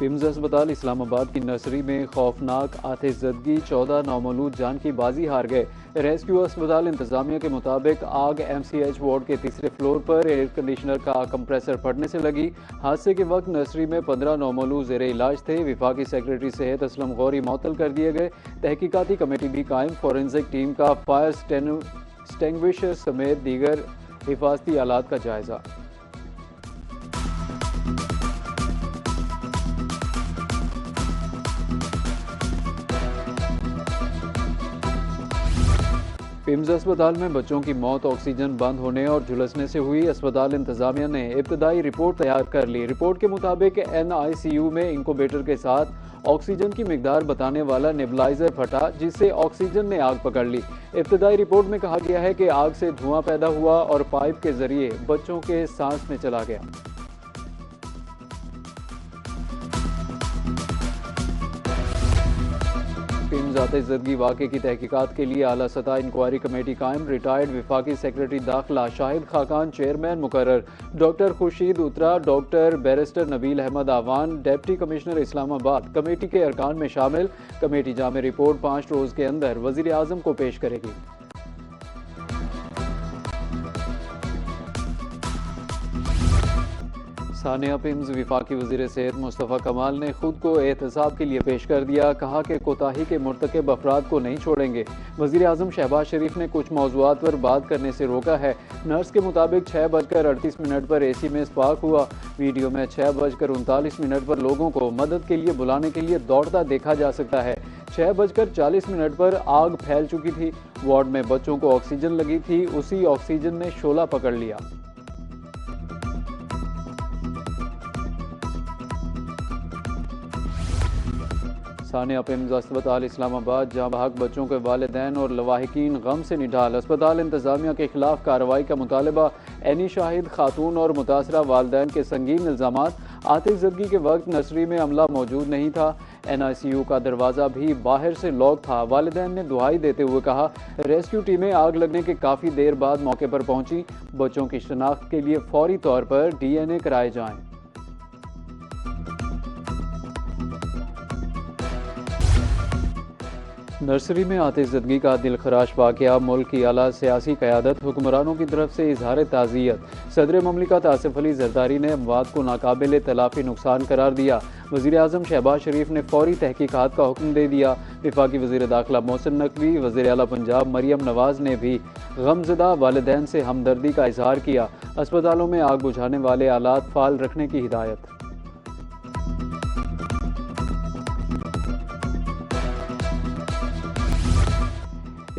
PIMS अस्पताल इस्लामाबाद की nursery में खौफनाक आतिशज़दगी, 14 नौमौलूद जान की बाजी हार गए। रेस्क्यू अस्पताल इंतजामिया के मुताबिक आग MCH वार्ड के तीसरे फ्लोर पर एयर कंडीशनर का कंप्रेसर फटने से लगी। हादसे के वक्त नर्सरी में 15 नौमौलूद ज़ेरे इलाज थे। विफाकी सेक्रेटरी सेहत असलम गौरी मअतल कर दिए गए। तहकीकाती कमेटी भी कायम। फॉरेंसिक टीम का फायर स्टेंग्विशर समेत दीगर हिफाजती आलात का जायजा। पिम्स अस्पताल में बच्चों की मौत ऑक्सीजन बंद होने और झुलसने से हुई। अस्पताल इंतजामिया ने इब्तदाई रिपोर्ट तैयार कर ली। रिपोर्ट के मुताबिक NICU में इंक्यूबेटर के साथ ऑक्सीजन की मिकदार बताने वाला नेबुलाइजर फटा, जिससे ऑक्सीजन ने आग पकड़ ली। इब्तदाई रिपोर्ट में कहा गया है कि आग से धुआं पैदा हुआ और पाइप के जरिए बच्चों के सांस में चला गया। पिम्स आतिशज़दगी वाक़े की तहकीकात के लिए आला सतह इंक्वायरी कमेटी कायम। रिटायर्ड विफाकी सेक्रेटरी दाखिला शाहिद खाकान चेयरमैन मुकर्रर। डॉक्टर खुर्शीद उतरा, डॉक्टर बैरिस्टर नबील अहमद आवान डिप्टी कमिश्नर इस्लामाबाद कमेटी के अरकान में शामिल। कमेटी जामे रिपोर्ट 5 रोज़ के अंदर वज़ीर आज़म को पेश करेगी। सानिया पिम्स विफाकी वज़ीर सेहत मुस्तफ़ा कमाल ने खुद को एहतसाब के लिए पेश कर दिया। कहा कि कोताही के मुर्तकब अफराद को नहीं छोड़ेंगे। वज़ीर आज़म शहबाज शरीफ ने कुछ मौज़ूआत पर बात करने से रोका है। नर्स के मुताबिक 6:38 पर AC में स्पार्क हुआ। वीडियो में 6:39 पर लोगों को मदद के लिए बुलाने के लिए दौड़ता देखा जा सकता है। 6:40 पर आग फैल चुकी थी। वार्ड में बच्चों को ऑक्सीजन लगी थी, उसी ऑक्सीजन ने शोला पकड़ लिया। सानिया पिम्स अस्पताल इस्लामाबाद जहां बहक बच्चों के वालिदैन और लवाहिकीन गम से निढाल। अस्पताल इंतजामिया के खिलाफ कार्रवाई का मुतालबा। एनी शाहिद खातून और मुतासरा वालिदैन के संगीन इल्जामात। आतिशज़दगी के वक्त नर्सरी में अमला मौजूद नहीं था। NICU का दरवाज़ा भी बाहर से लॉक था। वालिदैन ने दुहाई देते हुए कहा, रेस्क्यू टीमें आग लगने के काफ़ी देर बाद मौके पर पहुंची। बच्चों की शनाख्त के लिए फौरी तौर पर DNA कराए जाएं। नर्सरी में आतिशज़दगी का दिलखराश वाक़या। मुल्क की आला सियासी क़यादत हुक्मरानों की तरफ से इजहार ताज़ियत। सदर ममलिकत आसिफ अली ज़रदारी ने अमवात को नाकाबिल तलाफ़ी नुकसान करार दिया। वज़ीर आज़म शहबाज शरीफ ने फौरी तहकीकात का हुक्म दे दिया। विफाकी वज़ीर दाखिला मोहसिन नकवी, वज़ीर आला पंजाब मरियम नवाज़ ने भी गमज़दा वालिदैन से हमदर्दी का इजहार किया। अस्पतालों में आग बुझाने वाले आलात फ़ाल रखने की हिदायत।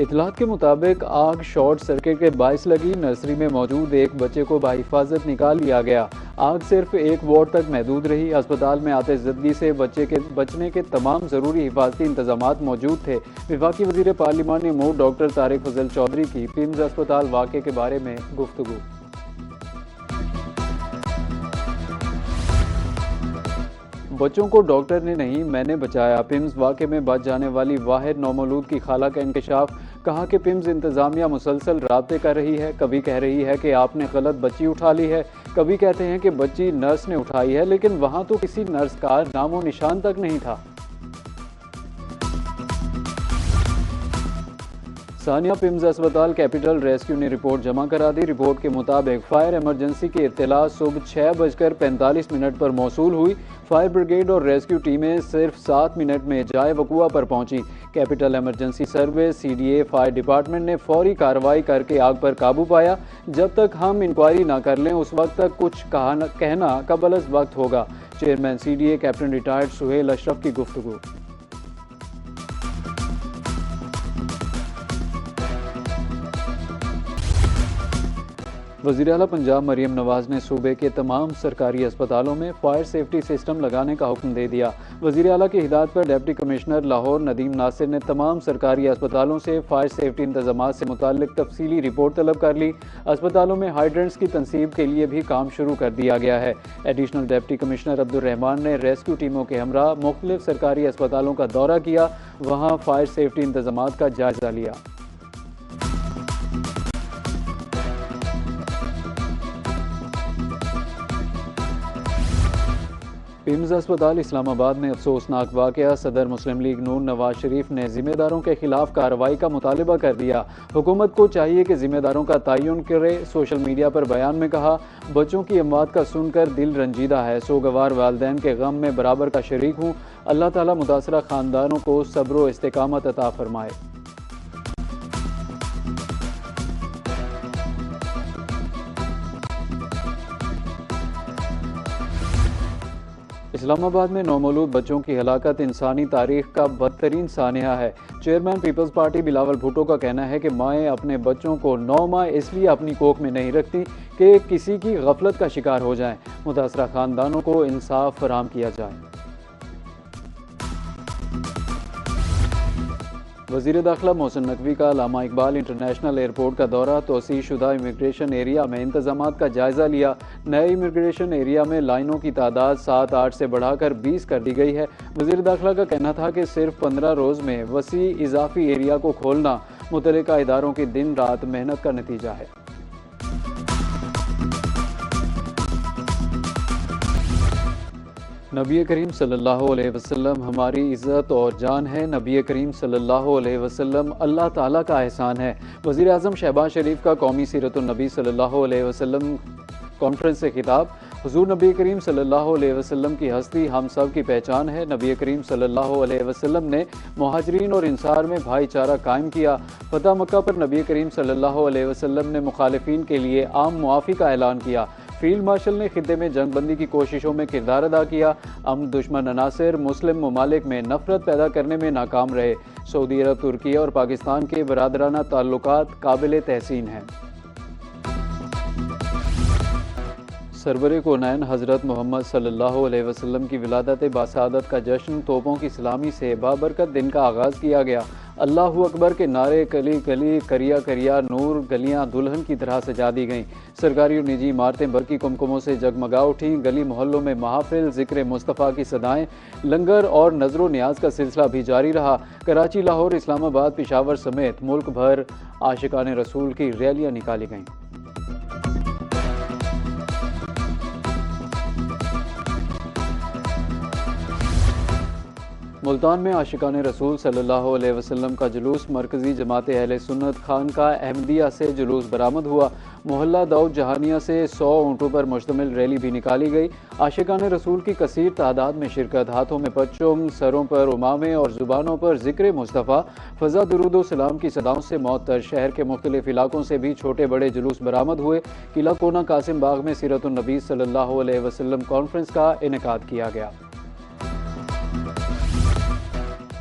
इतलात के मुताबिक आग शॉर्ट सर्किट के बायस लगी। नर्सरी में मौजूद एक बच्चे को बाहिफाजत निकाल लिया गया। आग सिर्फ एक वार्ड तक महदूद रही। अस्पताल में आतिशज़दगी से बचने के तमाम ज़रूरी हिफाजती इंतजामात मौजूद थे। विफाकी वज़ीर पार्लिमानी उमूर डॉक्टर तारिक फजल चौधरी की पिम्स अस्पताल वाक़े के बारे में गुफ्तगू। बच्चों को डॉक्टर ने नहीं, मैंने बचाया। पिम्स वाक़े में बच जाने वाली वाहिद नौमौलूद की खाला का इंकशाफ। कहा कि पिम्स इंतज़ामिया मुसलसल राब्ते कर रही है। कभी कह रही है कि आपने गलत बच्ची उठा ली है, कभी कहते हैं कि बच्ची नर्स ने उठाई है, लेकिन वहाँ तो किसी नर्स का नामो निशान तक नहीं था। सानिया पिम्स अस्पताल कैपिटल रेस्क्यू ने रिपोर्ट जमा करा दी। रिपोर्ट के मुताबिक फायर इमरजेंसी की इत्तला सुबह 6:45 पर मौसूल हुई। फायर ब्रिगेड और रेस्क्यू टीमें सिर्फ 7 मिनट में जाए वकुआ पर पहुंची। Capital emergency service, CDA, fire department ने फौरी कार्रवाई करके आग पर काबू पाया। जब तक हम इंक्वायरी ना कर लें उस वक्त तक कुछ कहना कबल अज़ वक्त होगा। Chairman CDA captain retired Suhail Ashraf की गुफ्तगू। वज़ीर आला पंजाब मरियम नवाज़ ने सूबे के तमाम सरकारी अस्पतालों में फायर सेफ्टी सिस्टम लगाने का हुक्म दे दिया। वज़ीर आला की हिदायत पर डिप्टी कमिश्नर लाहौर नदीम नासिर ने तमाम सरकारी अस्पतालों से फायर सेफ्टी इंतजामात से मुताल्लिक तफसीली रिपोर्ट तलब कर ली। अस्पतालों में हाइड्रेंट्स की तनसीब के लिए भी काम शुरू कर दिया गया है। Additional deputy commissioner Abdul Rahman ने रेस्क्यू टीमों के हमरा मुख्तलिफ सरकारी अस्पतालों का दौरा किया, वहाँ फायर सेफ्टी इंतजामात का जायजा लिया। पिम्स अस्पताल इस्लामाबाद में अफसोसनाक वाकया। सदर मुस्लिम लीग नून नवाज शरीफ ने जिम्मेदारों के खिलाफ कार्रवाई का मुतालबा कर दिया। हुकूमत को चाहिए कि जिम्मेदारों का तयन करे। सोशल मीडिया पर बयान में कहा, बच्चों की अमवात का सुनकर दिल रंजीदा है। सोगवार वालदैन के गम में बराबर का शरीक हूँ। अल्लाह ताला मुतासरा खानदानों को सब्र व इस्तिकामत अता फरमाए। इस्लामाबाद में नौमौलूद बच्चों की हलाकत इंसानी तारीख का बदतरीन सानिया है। चेयरमैन पीपल्स पार्टी बिलावल भुट्टो का कहना है कि माएँ अपने बच्चों को 9 माह इसलिए अपनी कोख में नहीं रखती कि किसी की गफलत का शिकार हो जाएं। मुतासरा खानदानों को इंसाफ फराहम किया जाए। वज़ीर दाखिला मोहसिन नकवी का अल्लामा इकबाल इंटरनेशनल एयरपोर्ट का दौरा। तोसी शुदा इमिग्रेशन एरिया में इंतजामात का जायज़ा लिया। नए इमिग्रेशन एरिया में लाइनों की तादाद 7-8 से बढ़ाकर 20 कर दी गई है। वज़ीर दाखिला का कहना था कि सिर्फ 15 रोज़ में वसी इजाफी एरिया को खोलना मुतल्लिका इदारों की दिन रात मेहनत का नतीजा है। नबी करीम सल्लल्लाहु अलैहि वसल्लम हमारी इज़्ज़त और जान है। नबी करीम सल्लल्लाहु अलैहि वसल्लम अल्लाह ताला का एहसान है। वज़ीर आज़म शहबाज शरीफ का कौमी सीरतुन नबी सल्लल्लाहु अलैहि वसल्लम कॉन्फ्रेंस से खिताब। हुज़ूर नबी करीम सल्लल्लाहु अलैहि वसल्लम की हस्ती हम सब की पहचान है। नबी करीम सल्लल्लाहु अलैहि वसल्लम ने मुहाजिरीन और इंसार में भाईचारा कायम किया। फतह मक्का पर नबी करीम सल्लल्लाहु अलैहि वसल्लम ने मुखालिफिन के लिए आम मुआफ़ी का ऐलान किया। फील्ड मार्शल ने खित्ते में जंगबंदी की कोशिशों में किरदार अदा किया। दुश्मन अनासिर मुस्लिम ममालिक में नफरत पैदा करने में नाकाम रहे। सऊदी अरब, तुर्की और पाकिस्तान के बरादराना ताल्लुकात काबिल तहसीन हैं। सरवरे कोनैन हज़रत मोहम्मद सल्लल्लाहु अलैहि वसल्लम की विलादत बासादत का जश्न तोपों की सलामी से बाबरकत दिन का आगाज़ किया गया। अल्लाहु अकबर के नारे कली कली करिया करिया नूर, गलियां दुल्हन की तरह सजा दी गईं। सरकारी और निजी इमारतें बरकी कुमकुमों से जगमगा उठीं। गली मोहल्लों में महाफिल, जिक्र मुस्तफ़ा की सदाएं, लंगर और नजरो न्याज का सिलसिला भी जारी रहा। कराची, लाहौर, इस्लामाबाद, पेशावर समेत मुल्क भर आशिकाने रसूल की रैलियां निकाली गईं। मुल्तान में आशिकाने रसूल सल्लल्लाहु अलैहि वसल्लम का जुलूस। मरकज़ी जमात अहले सुन्नत खानका अहमदिया से जुलूस बरामद हुआ। मोहल्ला दाऊद जहानिया से 100 ऊँटों पर मुश्तमिल रैली भी निकाली गई। आशिकाने रसूल की कसीर तादाद में शिरकत। हाथों में परचम, सरों पर उमामे और ज़ुबानों पर ज़िक्र मुस्तफ़ा। फ़ज़ा दुरूद सलाम की सदाओं से मौतर। शहर के मुख्तलिफ इलाकों से भी छोटे बड़े जुलूस बरामद हुए। किला कोना कासिम बाग में सीरतुन नबी सल्लल्लाहु अलैहि वसल्लम कॉन्फ्रेंस का इनेकाद किया गया।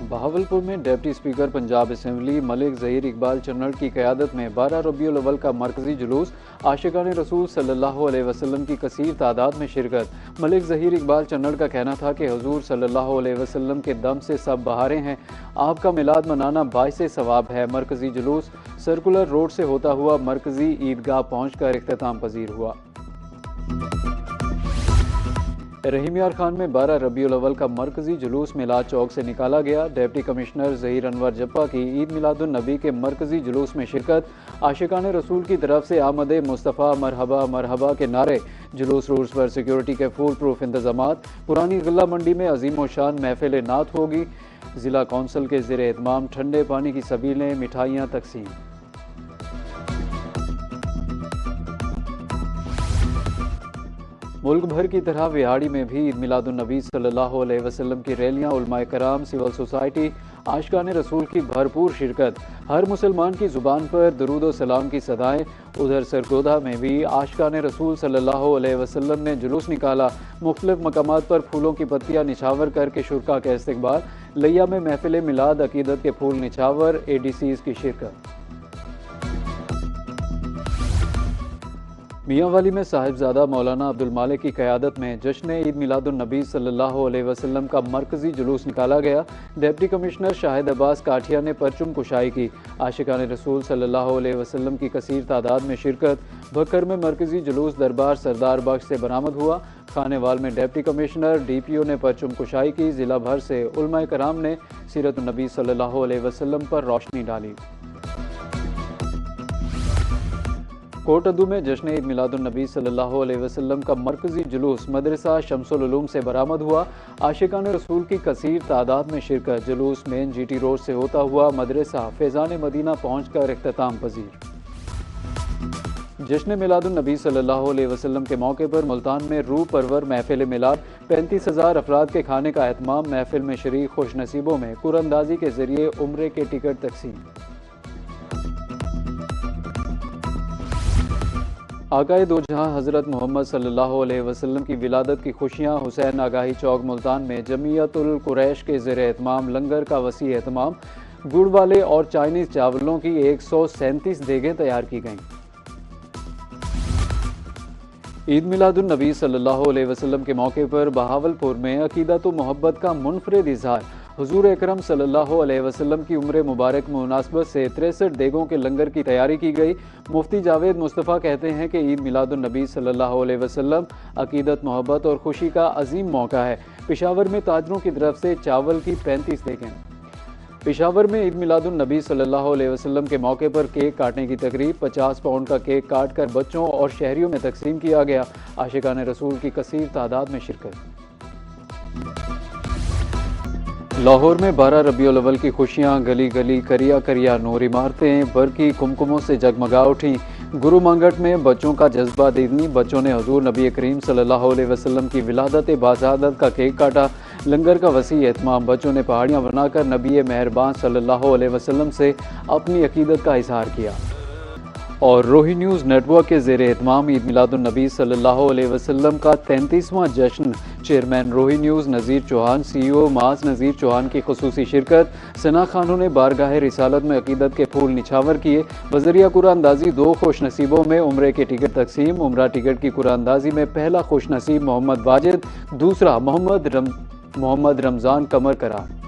बहावलपुर में deputy speaker Punjab assembly Malik Zaheer Iqbal Channar की क़यादत में 12 रबीउल अव्वल का मरकज़ी जुलूस। आशिकाने रसूल सल्लल्लाहु अलैहि वसल्लम की कसीर तादाद में शिरकत। मलिक ज़हीर इकबाल चन्नड़ का कहना था कि हुज़ूर सल्लल्लाहु अलैहि वसल्लम के दम से सब बहारें हैं। आपका मिलाद मनाना बाइसे सवाब है। मरकज़ी जुलूस सर्कुलर रोड से होता हुआ मरकज़ी ईदगाह पहुँच कर इख्तिताम पजीर हुआ। रहीम यार खान में 12 रबीउल अव्वल का मरकज़ी जुलूस मिलाद चौक से निकाला गया। डिप्टी कमिश्नर ज़हीर अनवर जप्पा की ईद मिलादुन नबी के मरकज़ी जुलूस में शिरकत। आशिकाने रसूल की तरफ से आमद मुस्तफ़ा मरहबा मरहबा के नारे। जुलूस रूट्स पर सिक्योरिटी के फुल प्रूफ इंतजामात। पुरानी ग़िला मंडी में अजीम व शान महफिल नात होगी। ज़िला कौंसल के ज़ेर एहतमाम ठंडे पानी की सबीलें, मिठाइयाँ तकसीम। मुल्क भर की तरह विहाड़ी में भी ईद मिलादुन नबी सल्लल्लाहु अलैहि वसल्लम की रैलियां, उलमाए कराम, सिविल सोसाइटी, आशिकाने रसूल की भरपूर शिरकत। हर मुसलमान की ज़ुबान पर दुरूद व सलाम की सदाएं। उधर सरगोधा में भी आशिकाने रसूल सल्लल्लाहु अलैहि वसल्लम ने जुलूस निकाला। मुख्तलिफ मकामात पर फूलों की पत्तियां निछावर करके शुरका का इस्तकबाल। लिया में महफिल मिलाद, अकीदत के फूल निछावर, ADCs की शिरकत। मियांवाली में साहिबजादा मौलाना अब्दुल मालिक की क़यादत में जश्न ईद मिलादुन नबी सल्लल्लाहु अलैहि वसल्लम का मरकज़ी जुलूस निकाला गया। डिप्टी कमिश्नर शाहिद अब्बास काठिया ने परचम कुशाई की। आशिकाने रसूल सल्लल्लाहु अलैहि वसल्लम की कसीर तादाद में शिरकत। भक्कर में मरकज़ी जुलूस दरबार सरदार बख्श से बरामद हुआ। खानेवाल में डिप्टी कमिश्नर DPO ने परचम कुशाई की। ज़िला भर से उलमाए कराम ने सीरत नबी सल्लल्लाहु अलैहि वसल्लम पर रोशनी डाली। कोटअदू में जश्न ईद मिलादुन नबी सल्लल्लाहु अलैहि वसल्लम का मरकजी जुलूस मदरसा शम्सुल उलूम से बरामद हुआ। आशिकान रसूल की कसीर तादाद में शिरकत। जुलूस मेन GT रोड से होता हुआ मदरसा फैज़ान मदीना पहुंचकर इख्तिताम पजीर। जश्न मिलादुन नबी सल्लल्लाहु अलैहि वसल्लम के मौके पर मुल्तान में रूह परवर महफिल मिलाद 35,000 अफराद के खाने का एहतमाम। महफिल में शरीक खुश नसीबों में कुरानंदाजी के जरिए उम्रे के टिकट तकसीम। आकाए दो जहां हज़रत मोहम्मद सल्लल्लाहु अलैहि वसल्लम की विलादत की खुशियां। हुसैन आगाही चौक मुल्तान में जमीयतुल कुरैश के ज़ेर एहतमाम लंगर का वसी एहतमाम। गुड़ वाले और चाइनीज़ चावलों की 137 देगें तैयार की गईं। ईद मिलादुन नबी सल्लल्लाहु अलैहि वसल्लम के मौके पर बहावलपुर में अकीदत व मोहब्बत का मुनफरिद इजहार। हुजूर अकरम सल्लल्लाहु अलैहि वसल्लम की उम्र मुबारक में मुनासबत से 63 देगों के लंगर की तैयारी की गई। मुफ्ती जावेद मुस्तफ़ा कहते हैं कि ईद मिलादुन नबी सल्लल्लाहु अलैहि वसल्लम अकीदत, मोहब्बत और खुशी का अजीम मौका है। पेशावर में ताजरों की तरफ से चावल की 35 देगें। पेशावर में ईद मिलादुन नबी सल्लल्लाहु अलैहि वसल्लम के मौके पर केक काटने की तकरीब। 50 पाउंड का केक काट कर बच्चों और शहरियों में तकसीम किया गया। आशिकान रसूल की कसीर तादाद में शिरकत। लाहौर में 12 रबीउल अव्वल की खुशियां। गली गली करिया करिया नूर इमारतें बरकी कुमकुमों से जगमगा उठी। गुरु मंगट में बच्चों का जज्बा दीदनी। बच्चों ने हुजूर नबी करीम सल्लल्लाहु अलैहि वसल्लम की विलादत बाज़ादत का केक काटा। लंगर का वसी एहतमाम। बच्चों ने पहाड़ियाँ बनाकर नबी मेहरबान सल्लल्लाहु अलैहि वसल्लम से अपनी अकीदत का इजहार किया। और रोही न्यूज़ नेटवर्क के ज़ेर एहतमाम ईद मिलादुन नबी सल्लल्लाहु अलैहि वसल्लम का 33वां जश्न। चेयरमैन रोही न्यूज़ नज़ीर चौहान, CEO माज नज़ीर चौहान की खुसूसी शिरकत। सना खानों ने बारगाह रिसालत में अकीदत के फूल निछावर किए। बजरिया कुरानंदाजी 2 खुश नसीबों में उम्रे के टिकट तकसीम। उम्रा टिकट की कुरानंदाजी में पहला खुश नसीब मोहम्मद वाजिद, दूसरा मोहम्मद रमज़ान कमर करार।